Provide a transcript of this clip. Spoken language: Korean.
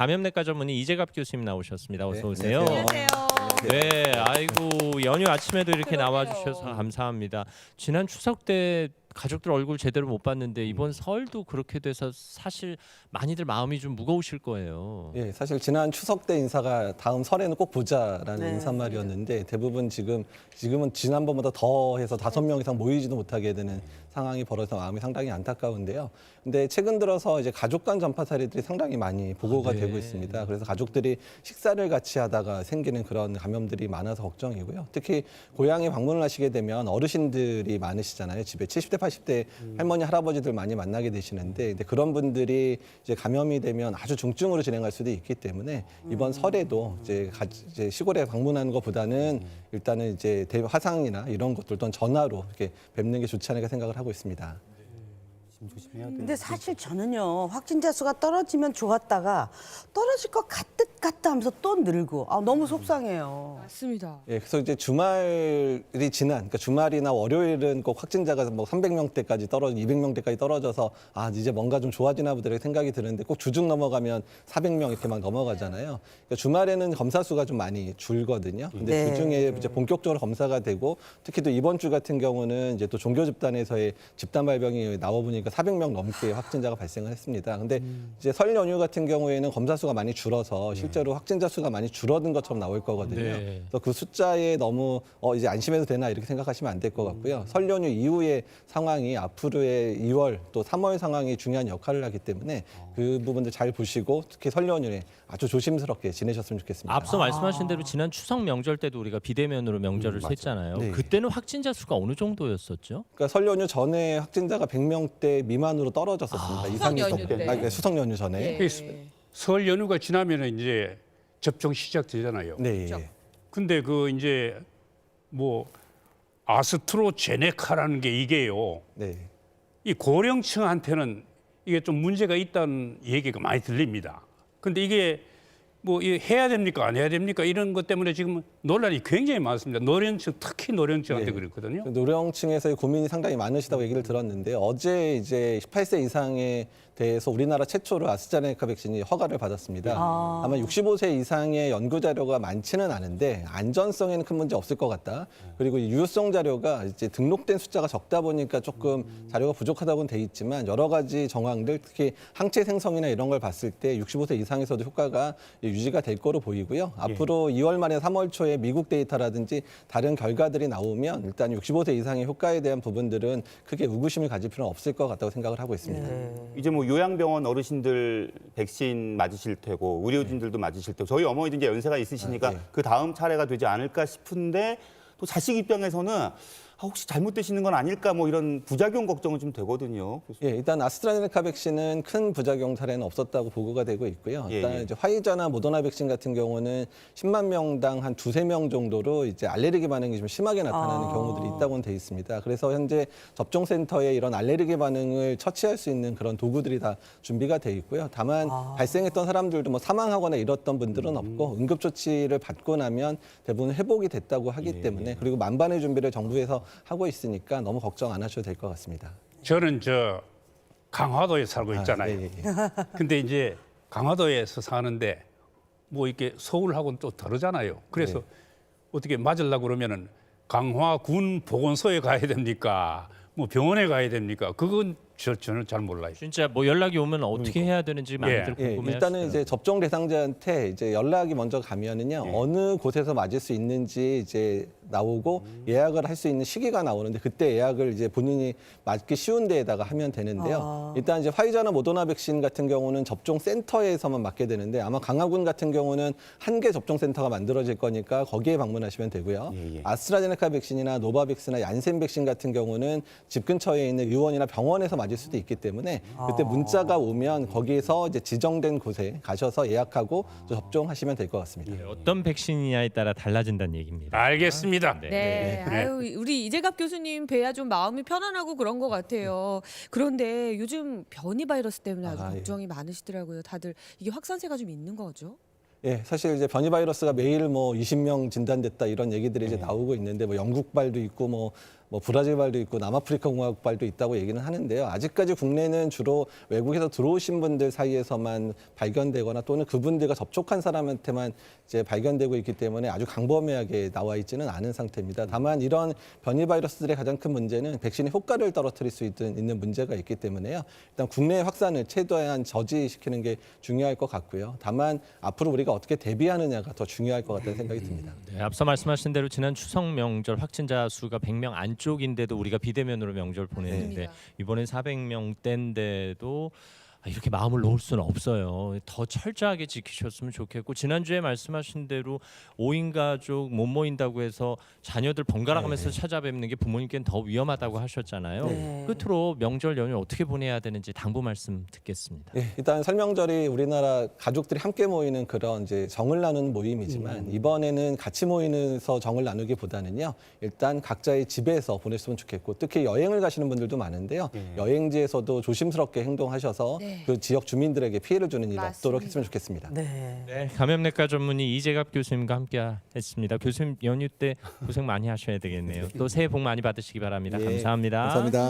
감염내과 전문의 이재갑 교수님 나오셨습니다. 어서 오세요. 안녕하세요. 네, 아이고 연휴 아침에도 이렇게 그러게요. 나와주셔서 감사합니다. 지난 추석 때 가족들 얼굴 제대로 못 봤는데 이번 설도 그렇게 돼서 사실 많이들 마음이 좀 무거우실 거예요. 예, 사실 지난 추석 때 인사가 다음 설에는 꼭 보자라는 네. 인사말이었는데 대부분 지금은 지난번보다 더 해서 5명 이상 모이지도 못하게 되는 상황이 벌어져서 마음이 상당히 안타까운데요. 근데 최근 들어서 이제 가족 간 전파 사례들이 상당히 많이 보고가 네. 되고 있습니다. 그래서 가족들이 식사를 같이 하다가 생기는 그런 감염들이 많아서 걱정이고요. 특히 고향에 방문을 하시게 되면 어르신들이 많으시잖아요. 집에 70대, 80대 할머니, 할아버지들 많이 만나게 되시는데 근데 그런 분들이 이제 감염이 되면 아주 중증으로 진행할 수도 있기 때문에 이번 설에도 이제 시골에 방문하는 것보다는 일단은 이제 화상이나 이런 것들 또는 전화로 이렇게 뵙는 게 좋지 않을까 생각을 하고 있습니다. 근데 사실 저는요, 확진자 수가 떨어지면 좋았다가 떨어질 것 같다 하면서 또 늘고 너무 속상해요. 맞습니다. 예, 그래서 이제 주말이 그러니까 주말이나 월요일은 꼭 확진자가 뭐 300명대까지 200명대까지 떨어져서 이제 뭔가 좀 좋아지나 보다 이렇게 생각이 드는데 꼭 주중 넘어가면 400명 이렇게 막 넘어가잖아요. 그러니까 주말에는 검사 수가 좀 많이 줄거든요. 근데 네. 그중에 이제 본격적으로 검사가 되고 특히 또 이번 주 같은 경우는 이제 또 종교 집단에서의 집단 발병이 나와 보니까 400명 넘게 확진자가 발생을 했습니다. 근데 이제 설 연휴 같은 경우에는 검사 수가 많이 줄어서 실제로 확진자 수가 많이 줄어든 것처럼 나올 거거든요. 네. 그래서 그 숫자에 너무 이제 안심해도 되나 이렇게 생각하시면 안 될 것 같고요. 설 연휴 이후의 상황이 앞으로의 2월 또 3월 상황이 중요한 역할을 하기 때문에 그 부분들 잘 보시고 특히 설 연휴에 아주 조심스럽게 지내셨으면 좋겠습니다. 앞서 말씀하신 대로 지난 추석 명절 때도 우리가 비대면으로 명절을 셌잖아요. 네. 그때는 확진자 수가 어느 정도였었죠? 그러니까 설 연휴 전에 확진자가 100명대 미만으로 떨어졌었습니다. 이상이 수석 연휴 때. 그러니까 수석 연휴 전에. 예. 설 연휴가 지나면은 이제 접종 시작되잖아요. 네. 근데 그 이제 뭐 아스트로제네카라는 게 이게요. 네. 이 고령층한테는 이게 좀 문제가 있다는 얘기가 많이 들립니다. 근데 이게 뭐 이게 해야 됩니까 안 해야 됩니까 이런 것 때문에 지금 논란이 굉장히 많습니다. 노령층 특히 노령층한테 네. 그렇거든요. 노령층에서의 고민이 상당히 많으시다고 얘기를 들었는데 어제 이제 18세 이상에 대해서 우리나라 최초로 아스트라제네카 백신이 허가를 받았습니다. 아마 65세 이상의 연구 자료가 많지는 않은데 안전성에는 큰 문제 없을 것 같다. 그리고 이 유효성 자료가 이제 등록된 숫자가 적다 보니까 조금 자료가 부족하다고는 돼 있지만 여러 가지 정황들 특히 항체 생성이나 이런 걸 봤을 때 65세 이상에서도 효과가 유지가 될 거로 보이고요. 앞으로 2월 말에 3월 초에 미국 데이터라든지 다른 결과들이 나오면 일단 65세 이상의 효과에 대한 부분들은 크게 의구심을 가질 필요는 없을 것 같다고 생각을 하고 있습니다. 이제 뭐 요양병원 어르신들 백신 맞으실 테고 의료진들도 맞으실 테고 저희 어머니도 이제 연세가 있으시니까 네. 그 다음 차례가 되지 않을까 싶은데 또 자식 입장에서는 혹시 잘못되시는 건 아닐까 뭐 이런 부작용 걱정은 좀 되거든요. 예, 일단 아스트라제네카 백신은 큰 부작용 사례는 없었다고 보고가 되고 있고요. 일단 예. 이제 화이자나 모더나 백신 같은 경우는 10만 명당 한 2~3명 정도로 이제 알레르기 반응이 좀 심하게 나타나는 경우들이 있다고는 돼 있습니다. 그래서 현재 접종센터에 이런 알레르기 반응을 처치할 수 있는 그런 도구들이 다 준비가 돼 있고요. 다만 발생했던 사람들도 뭐 사망하거나 이랬던 분들은 없고 응급조치를 받고 나면 대부분 회복이 됐다고 하기 때문에 그리고 만반의 준비를 정부에서 하고 있으니까 너무 걱정 안 하셔도 될 것 같습니다. 저는 저 강화도에 살고 있잖아요. 예. 근데 이제 강화도에서 사는데 뭐 이렇게 서울하고는 또 다르잖아요. 그래서 어떻게 맞으려고 그러면은 강화군 보건소에 가야 됩니까? 뭐 병원에 가야 됩니까? 그건 저는 잘 몰라요. 진짜 뭐 연락이 오면 어떻게 해야 되는지 많이들 예, 궁금해하시더라고요. 일단은 이제 접종 대상자한테 이제 연락이 먼저 가면은요 어느 곳에서 맞을 수 있는지 이제 나오고 예약을 할 수 있는 시기가 나오는데 그때 예약을 이제 본인이 맞기 쉬운 데에다가 하면 되는데요. 일단 이제 화이자나 모더나 백신 같은 경우는 접종 센터에서만 맞게 되는데 아마 강화군 같은 경우는 한 개 접종 센터가 만들어질 거니까 거기에 방문하시면 되고요. 아스트라제네카 백신이나 노바백스나 얀센 백신 같은 경우는 집 근처에 있는 의원이나 병원에서 맞을 수도 있기 때문에 그때 문자가 오면 거기에서 이제 지정된 곳에 가셔서 예약하고 접종하시면 될 것 같습니다. 어떤 백신이냐에 따라 달라진다는 얘기입니다. 알겠습니다. 네. 아유, 우리 이재갑 교수님 뵈야 좀 마음이 편안하고 그런 것 같아요. 그런데 요즘 변이 바이러스 때문에 아주 예. 걱정이 많으시더라고요. 다들 이게 확산세가 좀 있는 거죠? 예, 사실 이제 변이 바이러스가 매일 뭐 20명 진단됐다 이런 얘기들이 이제 나오고 있는데 뭐 영국발도 있고 뭐 뭐 브라질 발도 있고 남아프리카 공화국 발도 있다고 얘기는 하는데요. 아직까지 국내는 주로 외국에서 들어오신 분들 사이에서만 발견되거나 또는 그분들과 접촉한 사람한테만 이제 발견되고 있기 때문에 아주 광범위하게 나와 있지는 않은 상태입니다. 다만 이런 변이 바이러스들의 가장 큰 문제는 백신의 효과를 떨어뜨릴 수 있는 문제가 있기 때문에요. 일단 국내 확산을 최대한 저지시키는 게 중요할 것 같고요. 다만 앞으로 우리가 어떻게 대비하느냐가 더 중요할 것 같다는 생각이 듭니다. 네, 앞서 말씀하신 대로 지난 추석 명절 확진자 수가 100명 안쪽인데도 우리가 비대면으로 명절 보냈는데 이번엔 400명대인데도 이렇게 마음을 놓을 수는 없어요. 더 철저하게 지키셨으면 좋겠고 지난주에 말씀하신 대로 5인 가족 못 모인다고 해서 자녀들 번갈아 가면서 찾아뵙는 게 부모님께는 더 위험하다고 하셨잖아요. 네. 끝으로 명절 연휴 어떻게 보내야 되는지 당부 말씀 듣겠습니다. 예, 일단 설명절이 우리나라 가족들이 함께 모이는 그런 이제 정을 나누는 모임이지만 이번에는 같이 모이면서 정을 나누기보다는요. 일단 각자의 집에서 보냈으면 좋겠고 특히 여행을 가시는 분들도 많은데요. 여행지에서도 조심스럽게 행동하셔서 네. 그 지역 주민들에게 피해를 주는 일이 맞습니다. 없도록 했으면 좋겠습니다. 네. 네, 감염내과 전문의 이재갑 교수님과 함께했습니다. 교수님 연휴 때 고생 많이 하셔야 되겠네요. 또 새해 복 많이 받으시기 바랍니다. 예, 감사합니다. 감사합니다.